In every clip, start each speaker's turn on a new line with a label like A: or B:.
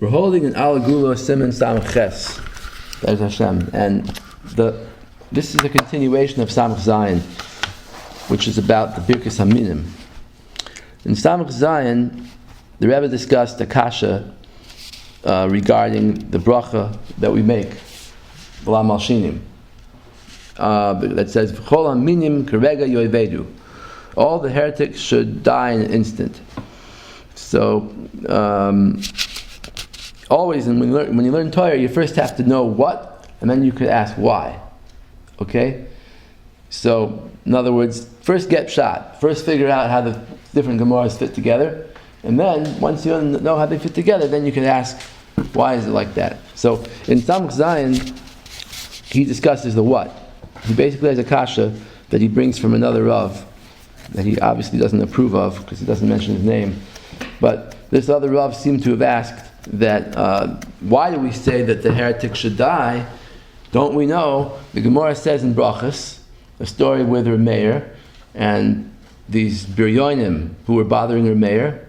A: We're holding an haGuela Siman Samach Ches. There's Hashem. And this is a continuation of Samach Zayin, which is about the Birkas HaMinim. In Samach Zayin, the Rebbe discussed the kasha regarding the bracha that we make, V'la Malshinim. That says, V'chol HaMinim Kerega Yoivedu. All the heretics should die in an instant. So, always, when you learn Torah, you first have to know what, and then you could ask why. Okay? So, in other words, first get shot. First figure out how the different Gemaras fit together. And then, once you know how they fit together, then you can ask, why is it like that? So, in Samach Zayin, he discusses the what. He basically has a kasha that he brings from another Rav, that he obviously doesn't approve of, because he doesn't mention his name. But this other Rav seemed to have asked that, why do we say that the heretic should die? Don't we know? The Gemara says in Brachas, a story with Reb Meir, and these biryonim who were bothering Reb Meir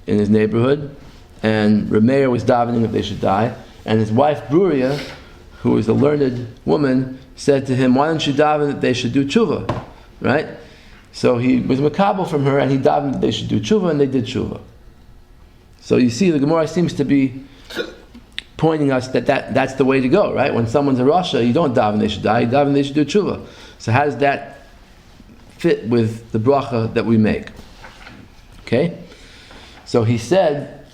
A: in his neighborhood, and Reb Meir was davening that they should die, and his wife Bruria, who was a learned woman, said to him, why don't you daven that they should do tshuva? Right? So he was makabel from her, and he davened that they should do tshuva, and they did tshuva. So you see, the Gemara seems to be pointing us that's the way to go, right? When someone's a rasha, you don't daven they should die, you daven they should do tshuva. So how does that fit with the bracha that we make? Okay? So he said,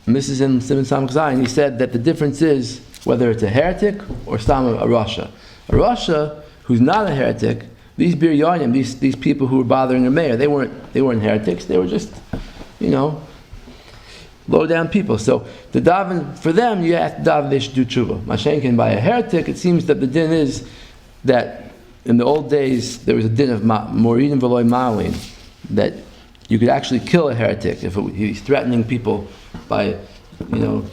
A: and this is in Siman Samach Zayin, he said that the difference is whether it's a heretic or stam a rasha. A rasha who's not a heretic, these biryonim, these people who were bothering the mayor, they weren't heretics, they were just, low down people. So the daven, for them, you have to daven they should do tshuva. Mashenkin, by a heretic, it seems that the din is that in the old days there was a din of moridin v'loy ma'alin, that you could actually kill a heretic if he's threatening people by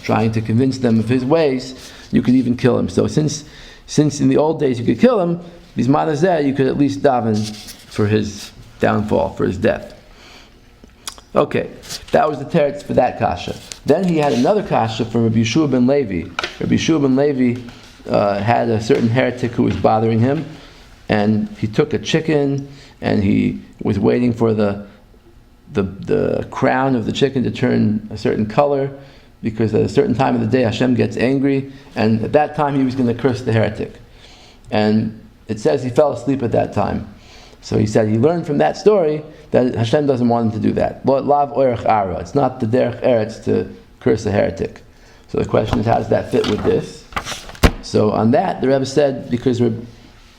A: trying to convince them of his ways. You could even kill him. So since in the old days you could kill him, these manazeh, you could at least daven for his downfall, for his death. Okay, that was the teretz for that kasha. Then he had another kasha from Rabbi Yeshua ben Levi. Rabbi Yeshua ben Levi had a certain heretic who was bothering him, and he took a chicken, and he was waiting for the crown of the chicken to turn a certain color, because at a certain time of the day Hashem gets angry, and at that time he was going to curse the heretic. And it says he fell asleep at that time. So he said he learned from that story that Hashem doesn't want him to do that. Lav oirech ara. It's not the derech eretz to curse a heretic. So the question is, how does that fit with this? So on that, the Rebbe said, because Rabbi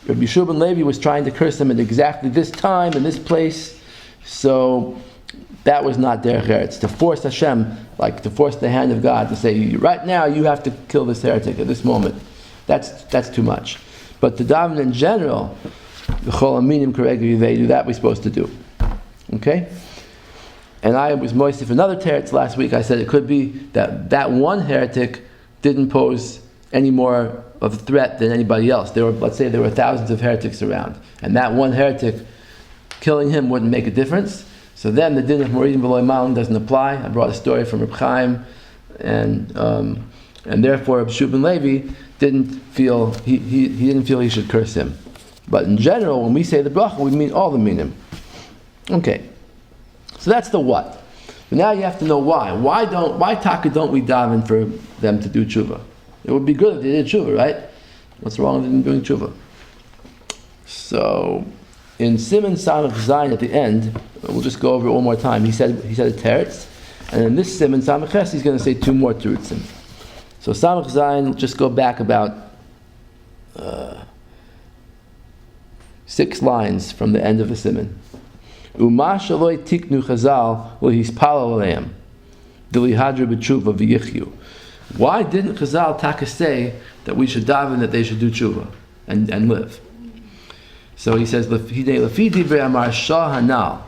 A: Yeshua ben Levi was trying to curse him at exactly this time and this place, so that was not derech eretz. To force Hashem, like to force the hand of God to say, right now you have to kill this heretic at this moment. That's too much. But to daven in general, that we're supposed to do. Okay? And I was moist for another teretz last week. I said it could be that one heretic didn't pose any more of a threat than anybody else. Let's say there were thousands of heretics around, and that one heretic, killing him wouldn't make a difference. So then the din of moridin v'loy ma'alin doesn't apply. I brought a story from Reb Chaim, and therefore Reb Yeshua ben Levi didn't feel he should curse him. But in general, when we say the bracha, we mean all the minim. Okay, so that's the what. But now you have to know why. Why taka don't we daven for them to do tshuva? It would be good if they did tshuva, right? What's wrong with them doing tshuva? So in Siman Samach Zayin at the end, we'll just go over it one more time. He said a teretz, and in this Siman Samach Ches, he's going to say two more terutzim. So Samach Zayin, just go back about 6 lines from the end of the Siman. Uma shaloi tiknu Chazal lehispalal aleim delihadru b'tshuva v'yichyu. Why didn't Chazal taka say that we should daven that they should do tshuva and live? So he says, Lefi divrei Marsha hanal.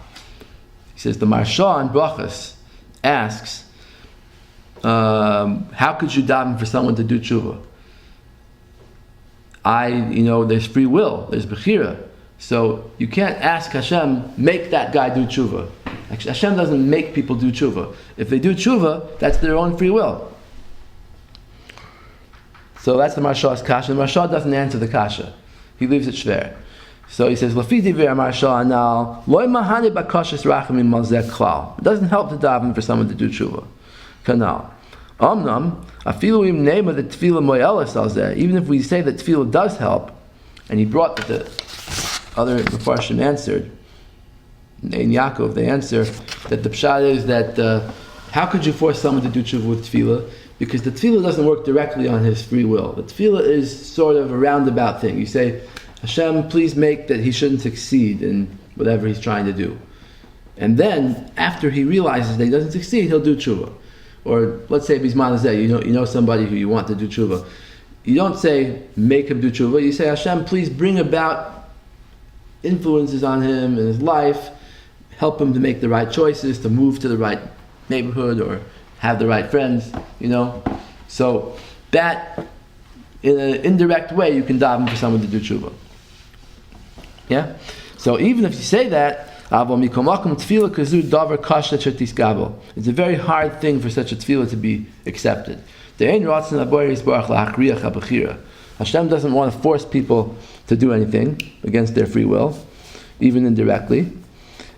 A: He says the Marsha in Brachas asks, how could you daven for someone to do tshuva? There's free will, there's bechira. So you can't ask Hashem, make that guy do tshuva. Hashem doesn't make people do tshuva. If they do tshuva, that's their own free will. So that's the Marshal's kasha. The Marshal doesn't answer the kasha. He leaves it shver. So he says, Lafi divrei Marshal anal, loy mahane bakashas rachamim malzeh klal. It doesn't help to daven for someone to do tshuva. Kanal. Omnam, afilu im nema the tefillah moyelas alzeh. Even if we say that tefillah does help, and he brought that the other Mefarshim answered, in Yaakov, they answer that the pshat is that how could you force someone to do tshuva with tefillah? Because the tefillah doesn't work directly on his free will. The tefillah is sort of a roundabout thing. You say, Hashem, please make that he shouldn't succeed in whatever he's trying to do. And then, after he realizes that he doesn't succeed, he'll do tshuva. Or let's say Bizman Azeh, you know somebody who you want to do tshuva. You don't say, make him do tshuva. You say, Hashem, please bring about influences on him in his life, help him to make the right choices, to move to the right neighborhood or have the right friends, So that, in an indirect way, you can daven for someone to do tshuva. Yeah? So even if you say that, it's a very hard thing for such a tefillah to be accepted. Hashem doesn't want to force people to do anything against their free will, even indirectly.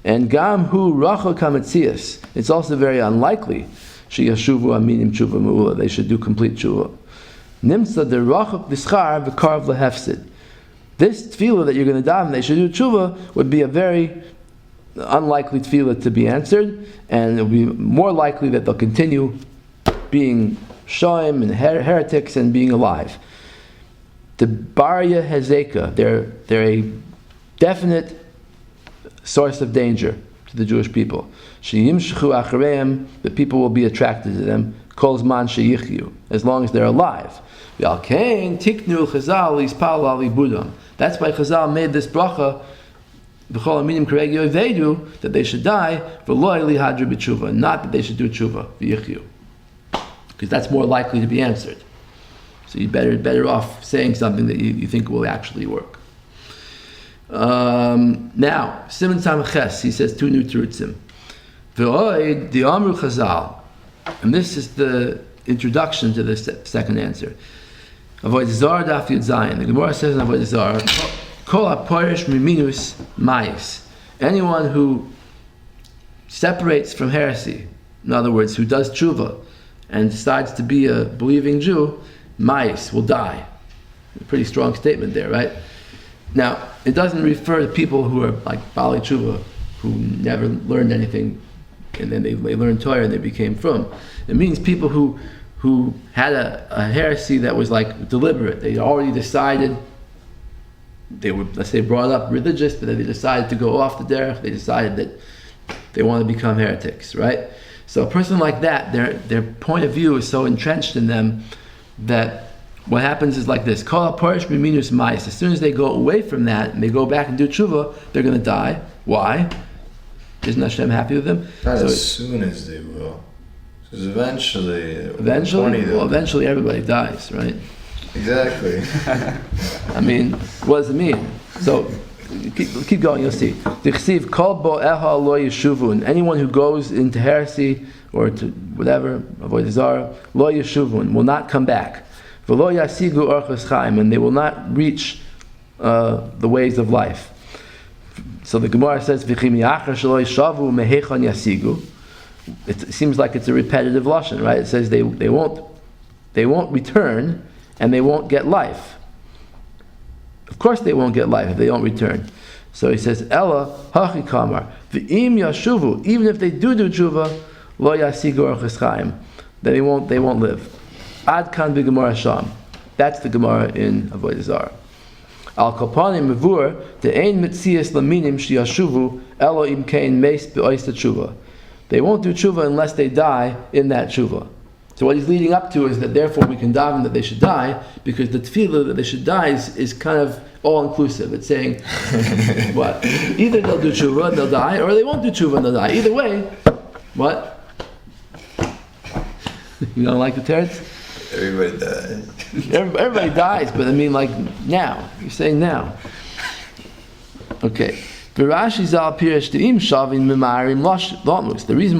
A: And gam hu racha kametzias. It's also very unlikely sheyashuvu aminim tshuva meula. They should do complete tshuva. Nimtza de rachak b'schar v'karv lehefsid. This tefillah that you're going to daven, they should do tshuva, would be a very unlikely tefillah to be answered, and it will be more likely that they'll continue being shoim and heretics and being alive. The barya hezeka, they're a definite source of danger to the Jewish people. The people will be attracted to them. As long as they're alive. That's why Chazal made this bracha that they should die, not that they should do tshuva, because that's more likely to be answered. So you're better off saying something that you think will actually work. Now, Siman Samches, he says two new terutzim. V'oid the Amru Chazal, and this is the introduction to the second answer. Avoid Zar Daf Yud Zayin. The Gemara says in Avoid Zar, Kol HaPorish Miminus Mayis. Anyone who separates from heresy, in other words, who does tshuva and decides to be a believing Jew, Mayis, will die. A pretty strong statement there, right? Now, it doesn't refer to people who are like Bali Tshuva, who never learned anything, and then they learned Torah and they became frum. It means people who had a heresy that was like deliberate. They already decided, they were, let's say, brought up religious, but then they decided to go off the derech. They decided that they want to become heretics, right? So a person like that, their point of view is so entrenched in them that what happens is like this: as soon as they go away from that and they go back and do tshuva, they're going to die. Why? Isn't Hashem happy with them?
B: Not as soon as they will. Because eventually
A: everybody dies, right?
B: Exactly.
A: I mean, what does it mean? So, keep going, you'll see. And anyone who goes into heresy or to whatever, avoid zara, lo yeshuvun, will not come back. V'lo yasigu orchos chaim, and they will not reach the ways of life. So the Gemara says, "V'chim yachar shelo yishavu mehechon yasigu." It seems like it's a repetitive lashon, right? It says they won't return, and they won't get life. Of course, they won't get life if they don't return. So he says, "Ella hachi kamar v'im yashuvu." Even if they do tshuva, lo yasigu orchos chaim, then they won't live. Ad kan b'Gemara Sham. That's the Gemara in Avodah Zarah. Al Kapanim Mevur the Ein Mitzias Laminim Shiyashuvu Elo Im Kain Meis Be'ois Tshuva. They won't do tshuva unless they die in that tshuva. So what he's leading up to is that therefore we can daven that they should die, because the tefillah that they should die is kind of all inclusive. It's saying what? Either they'll do tshuva and they'll die, or they won't do tshuva and they'll die. Either way, what? You don't like the teretz?
B: Everybody dies.
A: Everybody dies, but I mean, like now. You're saying now. Okay. The reason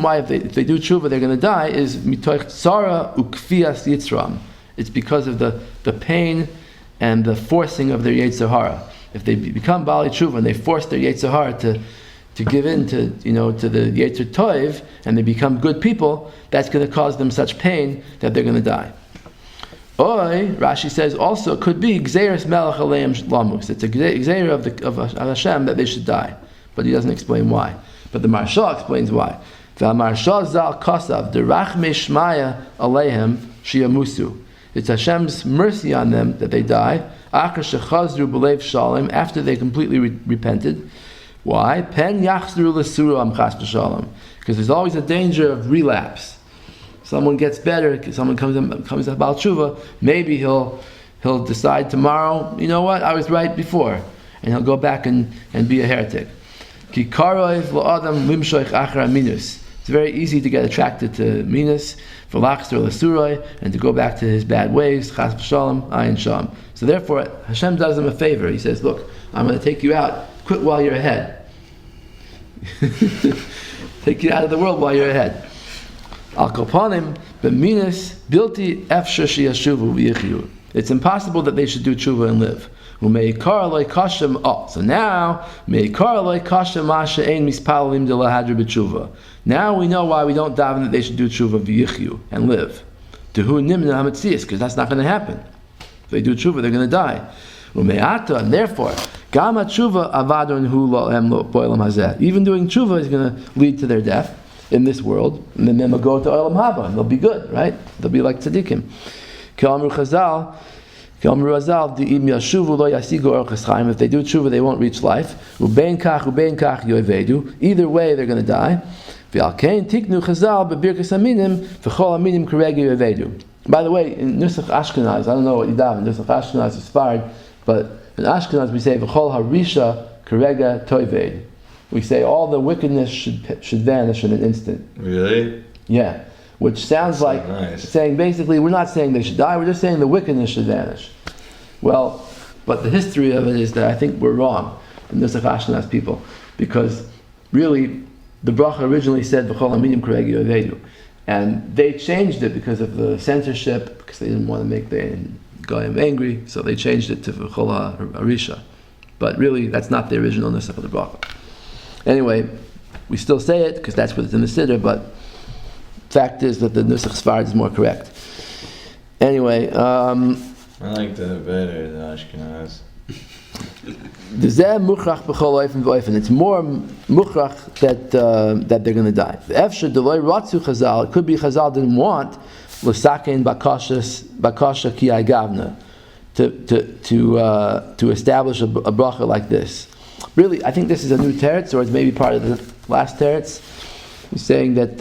A: why if they do tshuva they're going to die is mitoch tzara ukfias yitzram. It's because of the pain and the forcing of their Yetzer Hara. If they become Bali Tshuva and they force their Yetzer Hara to give in to the Yetzer Toiv, and they become good people, that's going to cause them such pain that they're going to die. Oi, Rashi says also it could be Gzeiras Melech Aleim Lamus. It's a Gzeir of Hashem that they should die, but he doesn't explain why. But the Maharsha explains why. V'Maharsha Zal Kosav Derachme Shmaya Aleim Shiyamusu. It's Hashem's mercy on them that they die. After they completely repented. Why? Pen yachzru l'suru am chas b'shalom. Because there's always a danger of relapse. Someone gets better. Someone comes up Baal Tshuva. Maybe he'll decide tomorrow. You know what? I was right before, and he'll go back and be a heretic. Ki karoiv la'adam limshoich achar minus. It's very easy to get attracted to minus, for lachster l'suroi, and to go back to his bad ways. Chas b'shalom, ayin sham. So therefore, Hashem does him a favor. He says, "Look, I'm going to take you out. Quit while you're ahead. Take you out of the world while you're ahead." Al kopanim b'minas bilti efshar sheyashuvu v'yichyu. It's impossible that they should do tshuva and live. Umeikar loy kashem. Oh, so now meikar loy kashem masha ein mispalim de lahadra b'tshuva. Now we know why we don't daven that they should do tshuva v'yichyu and live. Tehu nimna hametzias, because that's not going to happen. If they do tshuva, they're going to die. Umeata, and therefore, gama tshuva avadon hu lo'em lo bo'elam hazeh. Even doing tshuva is going to lead to their death in this world, and then they'll go to olam haba, and they'll be good, right? They'll be like tzaddikim. K'amru Chazal, K'amru Azal, di'im yashuvu lo yasigu orchas chaim. If they do tshuva, they won't reach life. Ubein kach yovedu. Either way, they're going to die. V'alkein tiknu Chazal bebirkas aminim v'chol aminim keregi yovedu. By the way, in Nusach Ashkenaz, I don't know what you daven. Nusach Ashkenaz is Sfarad, but in Ashkenaz we say v'chol harisha kerega toived. We say all the wickedness should vanish in an instant.
B: Really?
A: Yeah. Which sounds like
B: nice.
A: Saying basically we're not saying they should die, we're just saying the wickedness should vanish. Well, but the history of it is that I think we're wrong, the Nusach Ashkenaz people, because really the bracha originally said v'chol aminim keregi yovedu. And they changed it because of the censorship, because they didn't want to make the Goyim angry, so they changed it to V'chol Harisha. But really, that's not the original Nusach of the bracha. Anyway, we still say it, because that's what it's in the Siddur, but fact is that the Nusach Sfarad is more correct. Anyway,
B: I like the better, the Ashkenaz.
A: It's more mukhrach that they're going to die. It could be Chazal didn't want l'sakein bakasha ki gavna to establish a bracha like this. Really, I think this is a new teretz, or it's maybe part of the last teretz. He's saying that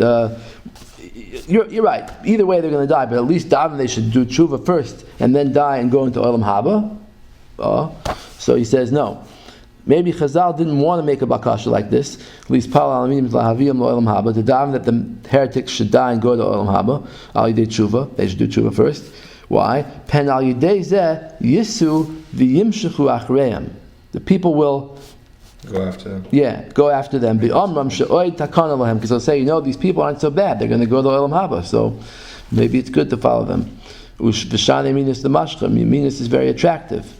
A: you're right. Either way, they're going to die, but at least daven they should do tshuva first and then die and go into olam haba. So he says no. Maybe Chazal didn't want to make a bakasha like this. At least pal alaminim lahaviyam lo olam haba, to daven that the heretics should die and go to olam haba. Al yidei tshuva, they should do tshuva first. Why? Pen al yidei zeh yisu v'yimshechu achreim. The people will
B: go after them.
A: Yeah, go after them. Because they'll say, these people aren't so bad. They're going to go to olam haba, so maybe it's good to follow them. V'shane minas the mashcha. Minas is very attractive.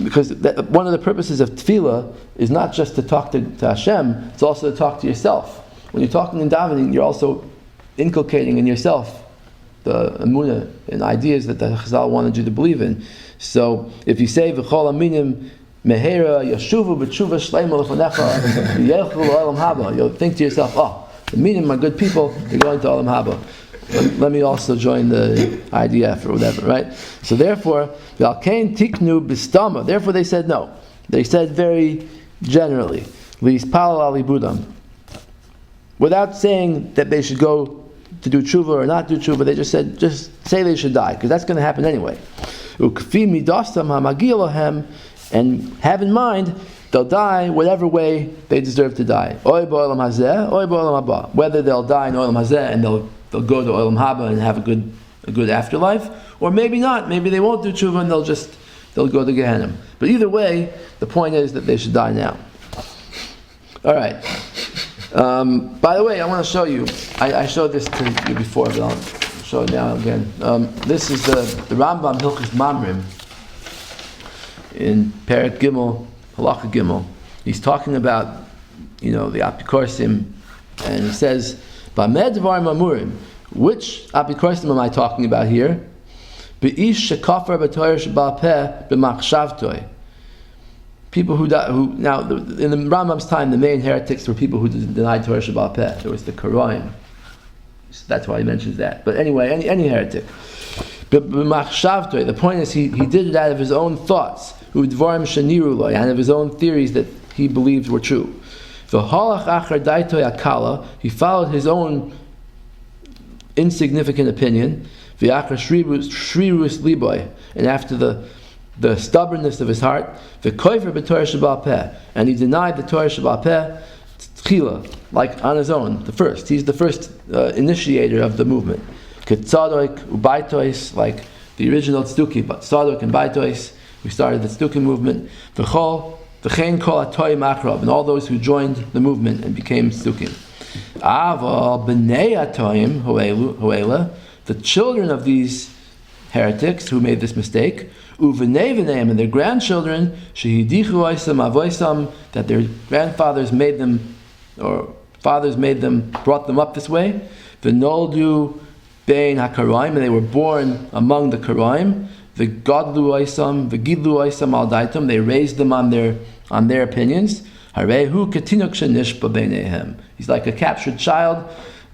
A: Because one of the purposes of tefillah is not just to talk to Hashem, it's also to talk to yourself. When you're talking in davening, you're also inculcating in yourself the emunah and ideas that the Chazal wanted you to believe in. So if you say v'chol aminim mehera yashuvu b'tshuva shleima lefanecha yelchu l'olam haba, you'll think to yourself, the minim are good people, they're going to olam haba. Let me also join the IDF or whatever, right? So therefore, v'alkein tiknu b'stama. Therefore, they said no. They said very generally, v'yispalal al ibudam, without saying that they should go to do tshuva or not do tshuva. They just said, just say they should die, because that's going to happen anyway. Ukfi midastam hamagi lahem, and have in mind they'll die whatever way they deserve to die. Oy bo'olam hazeh, oy bo'olam haba. Whether they'll die in olam hazeh and they'll go to olam haba and have a good afterlife, or maybe not. Maybe they won't do tshuva and they'll go to Gehenna. But either way, the point is that they should die now. All right. By the way, I want to show you. I showed this to you before, but I'll show it now again. This is the Rambam Hilchos Mamrim in Perek Gimel, Halacha Gimel. He's talking about, the apikorsim, and he says, "B'ameh dvarim amurim." Which apikorsim am I talking about here? Be'ish shekafar b'toyer shebal peh b'machshavtoi. People who now in the Rambam's time, the main heretics were people who denied Torah shebal peh. There was the Karaim. So that's why he mentions that. But anyway, any heretic. The point is, he did it out of his own thoughts, and of his own theories that he believed were true. He followed his own insignificant opinion, and after the stubbornness of his heart, and he denied the Torah shebal peh, like on his own, the first. He's the first initiator of the movement. Ketzadok ubaitois, like the original tzdukim, but tzadok and baitois, we started the tzdukim movement. V'chein kol atoyim achrav, and all those who joined the movement and became tzdukim. Aval b'nei atoyim haGuela, the children of these heretics who made this mistake, uv'nei v'neim, and their grandchildren, shehidichu oisam avoisam, that their grandfathers made them, or fathers made them, brought them up this way. V'noldu bein haKaraim, and they were born among the Karaim. V'gadlu oisam, v'gidlu oisam al daitum, they raised them on their opinions. Harehu ketinuk shenishba beinehem, he's like a captured child.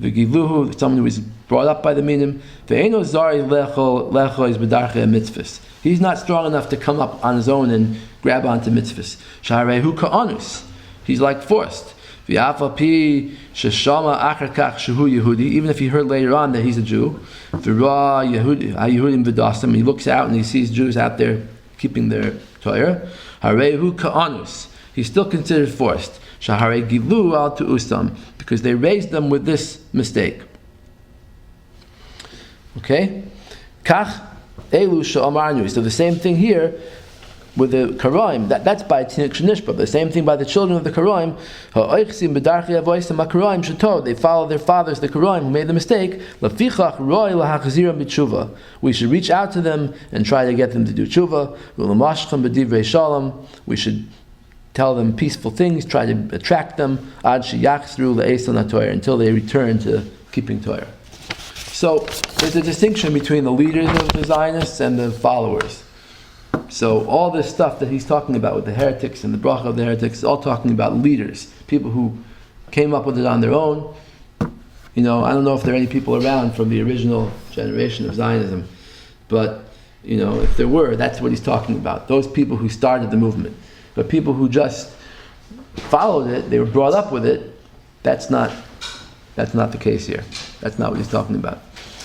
A: V'gidluhu, someone who was brought up by the minim. Ve'eno zari lecho is b'darchei mitzvahs, he's not strong enough to come up on his own and grab onto mitzvahs. Sharehu ka'anus, he's like forced. V'afapi sheshama achar kach shehu Yehudi, even if he heard later on that he's a Jew. V'ra Yehudim v'dasam, he looks out and he sees Jews out there keeping their Torah. Harehu ka'anus, he's still considered forced. Shahare gilu al tu'usam, because they raised them with this mistake. Okay? Kach elu she'amarnu, so the same thing here with the Karaim, that's by Tinuk Shenishba. The same thing by the children of the Karaim. They follow their fathers, the Karaim, who made the mistake. We should reach out to them and try to get them to do tshuva. We should tell them peaceful things, try to attract them until they return to keeping Torah. So there's a distinction between the leaders of the Zionists and the followers. So all this stuff that he's talking about with the heretics and the bracha of the heretics is all talking about leaders, people who came up with it on their own. I don't know if there are any people around from the original generation of Zionism, but if there were, that's what he's talking about. Those people who started the movement. But people who just followed it, they were brought up with it, that's not the case here. That's not what he's talking about.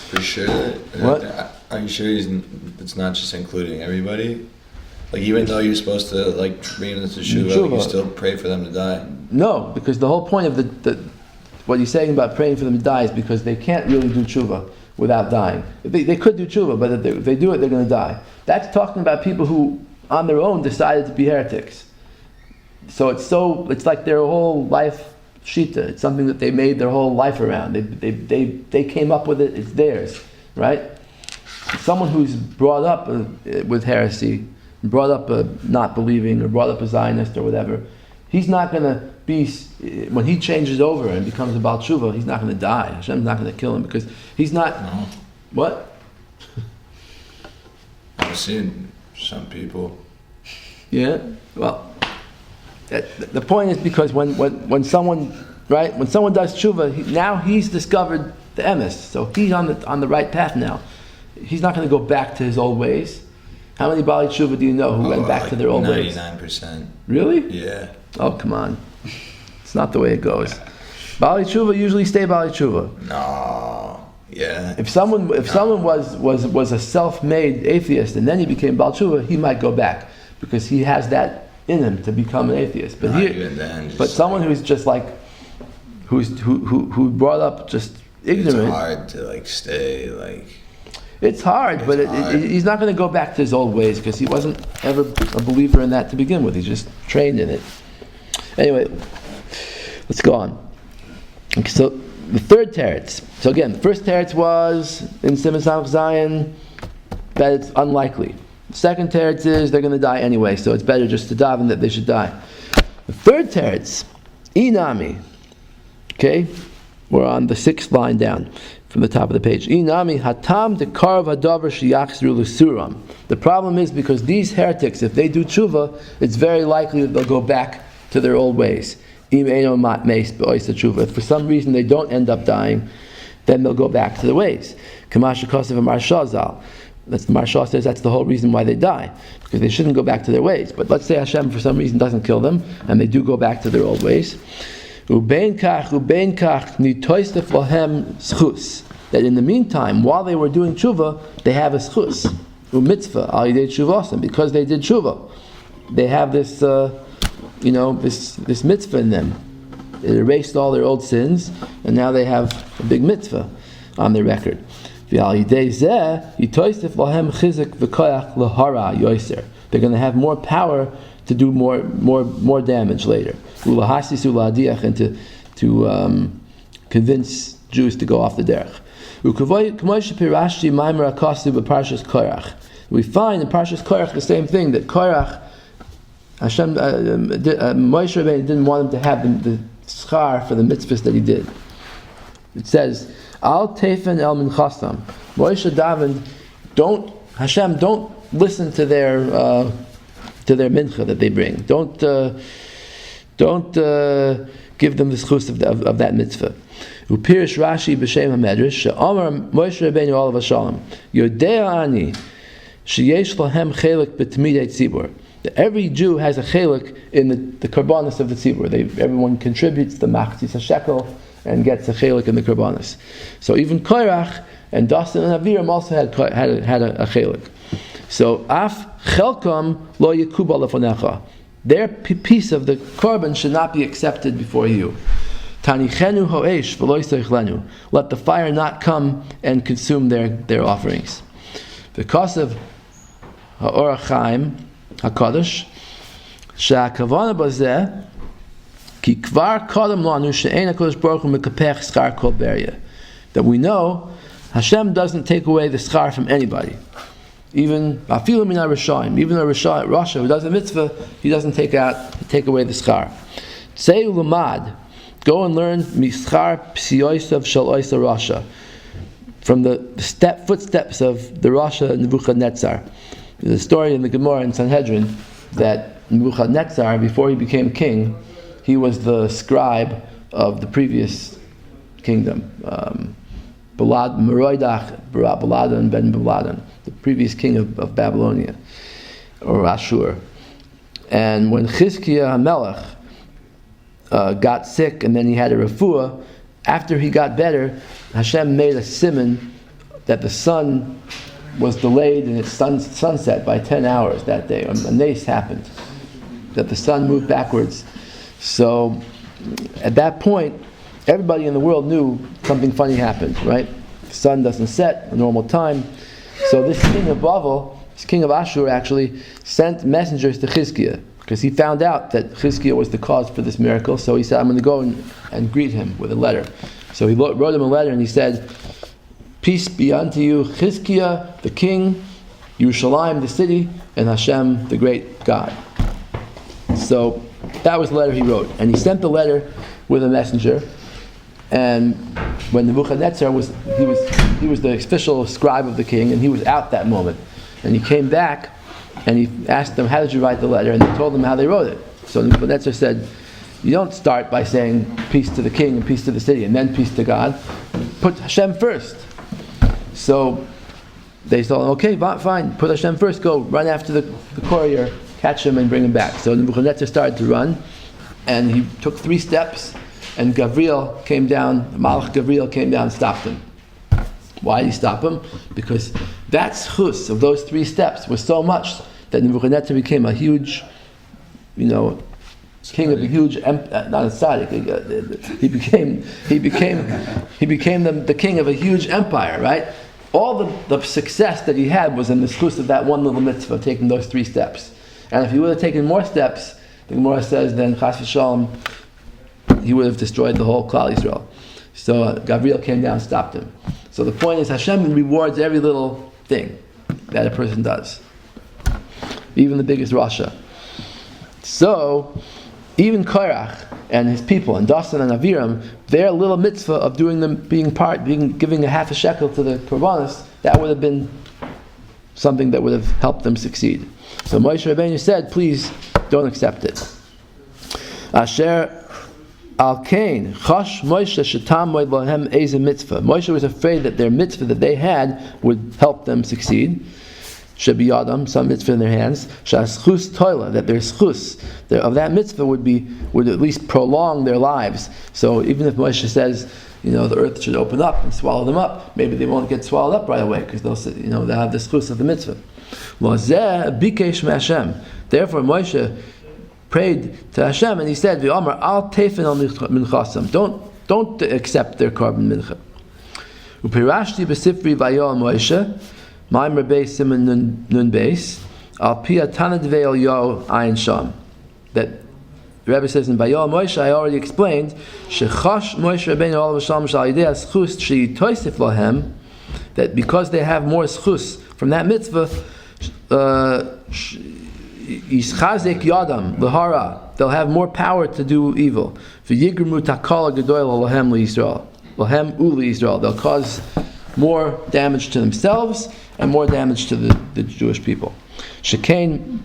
B: For sure.
A: What?
B: Are you sure it's not just including everybody? Like, even though you're supposed to bring them to teshuva, you still pray for them to die? No,
A: because the whole point of what he's saying about praying for them to die is because they can't really do tshuva without dying. They could do tshuva, but if they do it, they're going to die. That's talking about people who, on their own, decided to be heretics. So it's like their whole life shita. It's something that they made their whole life around. They came up with it. It's theirs, right? Someone who's brought up with heresy, brought up not believing, or brought up a Zionist or whatever, he's not going to be, when he changes over and becomes a Baal Tshuva, he's not going to die. Hashem's not going to kill him because he's not.
B: No.
A: What?
B: I've seen some people.
A: Yeah. Well, the point is because when someone does tshuva, now he's discovered the emes, so he's on the right path now. He's not going to go back to his old ways. How many Bali Tshuva do you know who went back to their old
B: 99%.
A: ways?
B: 99%.
A: Really?
B: Yeah.
A: Oh, come on. It's not the way it goes. Bali Tshuva usually stay Bali Tshuva.
B: No. Yeah.
A: If someone was a self-made atheist and then he became Bali Tshuva, he might go back because he has that in him to become an atheist. But someone who's just who brought up just ignorant.
B: It's hard to stay
A: It's hard, but he's not going to go back to his old ways because he wasn't ever a believer in that to begin with. He's just trained in it. Anyway, let's go on. Okay, so The third teretz. So again, the first teretz was in Siman Samach Zion that it's unlikely. The second teretz is they're going to die anyway, so it's better just to daven that they should die. The third teretz, inami. Okay, we're on the 6th line down from the top of the page. Inami hatam dekarv hadavar sheyachzru l'suram. The problem is because these heretics, if they do tshuva, it's very likely that they'll go back to their old ways. If for some reason they don't end up dying, then they'll go back to the ways. Kamash Kosev and Marsha Zal. That's the Marsha says that's the whole reason why they die, because they shouldn't go back to their ways. But let's say Hashem for some reason doesn't kill them, and they do go back to their old ways. That in the meantime, while they were doing tshuva, they have a schus, mitzvah al yidei tshuvasim, because they did tshuva. They have this, this mitzvah in them. It erased all their old sins, and now they have a big mitzvah on their record. They're going to have more power to do more damage later, and to convince Jews to go off the derech. We find in Parshas Korach the same thing, that Korach, Hashem, Moshe Rabbeinu didn't want him to have the schar for the mitzvahs that he did. It says, Al tefen el minchastam. Moshe davened, don't listen to their mincha that they bring. Don't give them the schus of that mitzvah. Upirish Rashi b'shem hamedrash she'amar Moshe Rabbeinu olav hashalom yodea ani sheyesh lahem chelik b'tmidei tzibur. Every Jew has a chelik in the karbanos of the tzibur. Everyone contributes the machzis hashekel and gets a chelik in the karbanos. So even Korach and Dasan and Aviram also had a chelik. So af chelkam lo yekubal lefonecha. Their piece of the korban should not be accepted before you. Tanichenu ho'esh v'lo yisaychlenu. Let the fire not come and consume their offerings. Because of ha'orach chaim hakadosh she'akavana bazeh ki kvar kadam lanu she'ein hakadosh baruch hu mekapech schar kol beria. That we know Hashem doesn't take away the schar from anybody. Even afilu min raşa'im, even a rasha who does a mitzvah, he doesn't take away the schar. Say ulamad, go and learn mischar psiyosav shel oisa rasha, from the footsteps of the rasha Nebuchadnezzar. There's a story in the Gemara in Sanhedrin that Nebuchadnezzar, before he became king, he was the scribe of the previous kingdom. Baladan ben Baladan, the previous king of Babylonia, or Ashur. And when Chizkiah HaMelech got sick and then he had a refuah, after he got better, Hashem made a siman that the sun was delayed in its sunset by 10 hours that day. A nace happened, that the sun moved backwards. So at that point, everybody in the world knew something funny happened, right? The sun doesn't set at a normal time. So this king of Bavel, this king of Ashur, actually sent messengers to Chizkiah, because he found out that Chizkiah was the cause for this miracle. So he said, I'm going to go and greet him with a letter. So he wrote him a letter and he said, peace be unto you, Chizkiah, the king, Yerushalayim, the city, and Hashem, the great God. So that was the letter he wrote. And he sent the letter with a messenger. And when Nebuchadnezzar was the official scribe of the king, and he was out that moment. And he came back, and he asked them, how did you write the letter? And they told him how they wrote it. So Nebuchadnezzar said, you don't start by saying peace to the king and peace to the city, and then peace to God. Put Hashem first. So they told him, okay, fine, put Hashem first, go run after the courier, catch him and bring him back. So Nebuchadnezzar started to run, and he took 3 steps, and Gabriel came down, Malach Gabriel came down and stopped him. Why did he stop him? Because that schus of those 3 steps was so much that Nebuchadnezzar became a huge, king of a huge, not a tzaddik. He became the king of a huge empire, right? All the success that he had was in the schus of that one little mitzvah, taking those 3 steps. And if he would have taken more steps, the Gemara says, then chas v'shalom, he would have destroyed the whole Klal Yisrael. So Gabriel came down and stopped him. So the point is, Hashem rewards every little thing that a person does, even the biggest Rasha. So even Korach and his people, and Dasan and Aviram, their little mitzvah of giving a half a shekel to the Korbanos, that would have been something that would have helped them succeed. So Moshe Rabbeinu said, please don't accept it. Asher al kain chash Moshe shetam moed lahem eze mitzvah. Moshe was afraid that their mitzvah that they had would help them succeed. Shebiyadam, some mitzvah in their hands. Shaschus toila, that their schus of that mitzvah would at least prolong their lives. So even if Moshe says, the earth should open up and swallow them up, maybe they won't get swallowed up right away because they'll have the schus of the mitzvah. Bikesh Hashem. Therefore Moshe prayed to Hashem and he said, "V'amar al tefen al minchasam." Don't accept their carbon mincha. Upirashti b'sifri vayol Moshe. Ma'im Rebbe Simon Nun Beis Al Pia Tanadvei El Yo Ayin Sham. That the Rebbe says in Vayol Moshe, I already explained, Shechash Moshe Rabbeinu Olav Shalom Shal Yidei Schus Sheitoisif Lahem, that because they have more schus from that mitzvah, Yishchazek Yadam Lahara, they'll have more power to do evil. V'yigremu Takala Gedoyel Lahem LiYisrael, Lahem Uli Yisrael. They'll cause more damage to themselves and more damage to the Jewish people. Shekain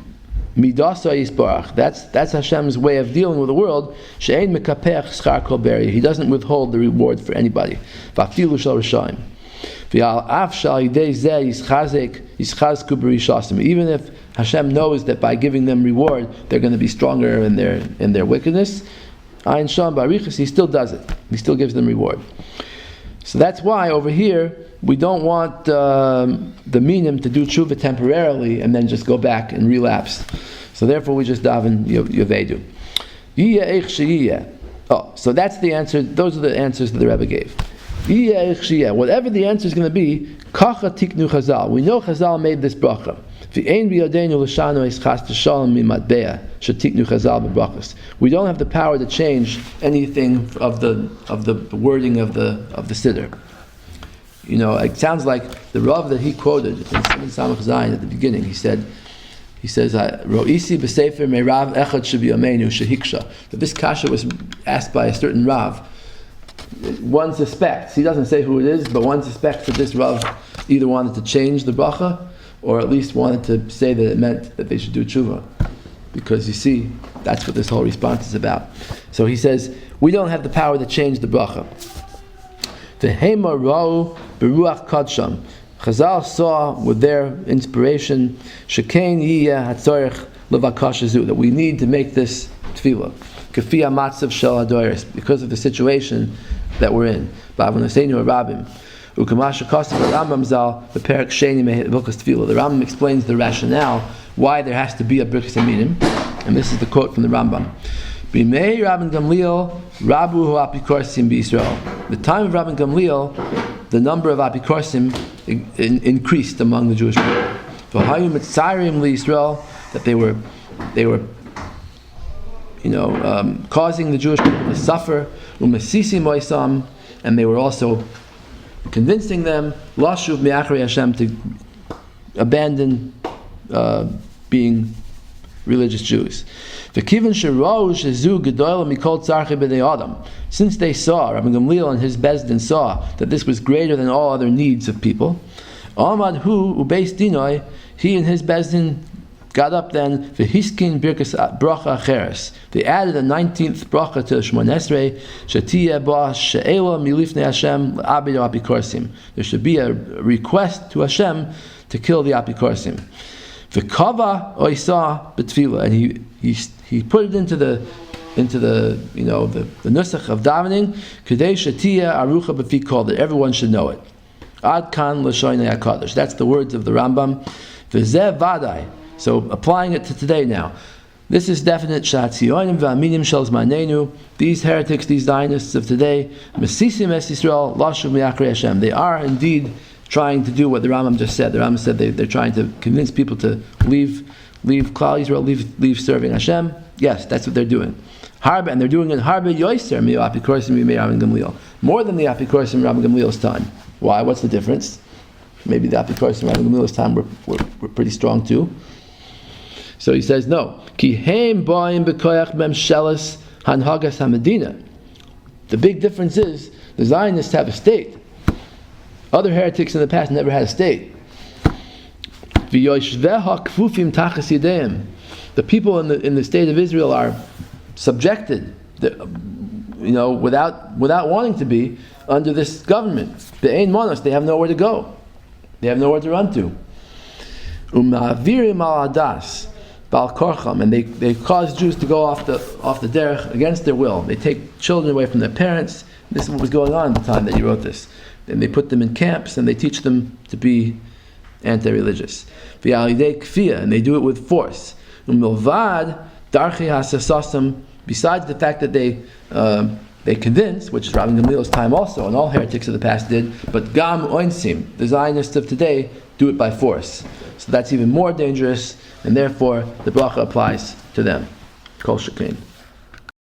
A: midasa yisbarach. That's Hashem's way of dealing with the world. She'ein mekapech schar kol beri. He doesn't withhold the reward for anybody. V'afilu shel Rashaim. V'al af shal yidei zeh yischazku b'rishasim. Even if Hashem knows that by giving them reward, they're going to be stronger in their wickedness, Ayin Sham barichas, He still does it. He still gives them reward. So that's why over here we don't want the minim to do tshuva temporarily and then just go back and relapse. So therefore we just daven yovedu. Oh, so that's the answer. Those are the answers that the Rebbe gave. Whatever the answer is going to be, kacha tiknu Chazal. We know Chazal made this bracha. We don't have the power to change anything of the wording of the siddur. It sounds like the Rav that he quoted in Samach Zayin at the beginning. He says, "Ro'isi b'sefer me'Rav echad shebiyamenu shehiksha." That this kasha was asked by a certain Rav. One suspects, he doesn't say who it is, but one suspects that this Rav either wanted to change the bracha or at least wanted to say that it meant that they should do tshuva. Because you see, that's what this whole response is about. So he says, we don't have the power to change the bracha. V'hema ra'u beruach kadsham. Chazal saw with their inspiration, shekein yiyeh hatzorich levakashazu, that we need to make this tefillah. Kafi amatzav shel hadoros, because of the situation that we're in. Ba'avonoseinu harabim. The Rambam explains the rationale why there has to be a Birkas Haminim, and this is the quote from the Rambam. B'mei Rabban Gamliel Rabu apikorsim b'Yisrael. The time of Rabban Gamliel, the number of apikorsim increased among the Jewish people. V'hayu mitzarim liYisrael, that they were causing the Jewish people to suffer. U'mesisim oisam, and they were also convincing them lashuv mi'achrei Hashem, to abandon being religious Jews. V'kivan sherau shezu gedola mikol tzarchei b'nei adam. Since they saw, Rabbi Gamliel and his bezdin saw that this was greater than all other needs of people, Amad hu ubeis dinoi, he and his bezdin got up then, v'hiskin birkas bracha acheres. They added a 19th bracha to Shemon Esrei, shetiyeh ba she'ela milifnei Hashem abidu apikorsim. There should be a request to Hashem to kill the apikorsim. V'kava oisa b'tfilah, and he put it into the nusach of davening, kedei shetiyeh arucha b'fi kol, that everyone should know it. Ad kan l'shoynei hakadosh. That's the words of the Rambam. V'zeh vadai. So applying it to today now, this is definite. Shatzionim v'aminim shel zmanenu. These heretics, these Zionists of today, mesisim es Yisrael lashuv mi'achrei Hashem. They are indeed trying to do what the Rambam just said. The Rambam said they're trying to convince people to leave Klal Yisrael, leave serving Hashem, Yes, that's what they're doing. Harbe, and they're doing it harbe yoiser mi apikorsim mi Rabban Gamliel, more than the apikorsim Rabban Gamliel's time. Why? What's the difference? Maybe the apikorsim Rabban Gamliel's time were pretty strong too. So he says no. Ki heim boim bekoyach memshelas hanhagas hamedina. The big difference is the Zionists have a state. Other heretics in the past never had a state. The people in the state of Israel are subjected, without wanting to be, under this government. Be'ein monos, they have nowhere to go. They have nowhere to run to. Uma'avirim al adas bal korcham, and they cause Jews to go off the derech against their will. They take children away from their parents. This is what was going on at the time that you wrote this. And they put them in camps and they teach them to be anti-religious. V'alidei kfiyah, and they do it with force. Umilvad darchi hasasasam, besides the fact that they convince, which is Rabban Gamliel's time also, and all heretics of the past did, but gam oinsim, the Zionists of today, do it by force. So that's even more dangerous, and therefore the bracha applies to them. Kol shekain.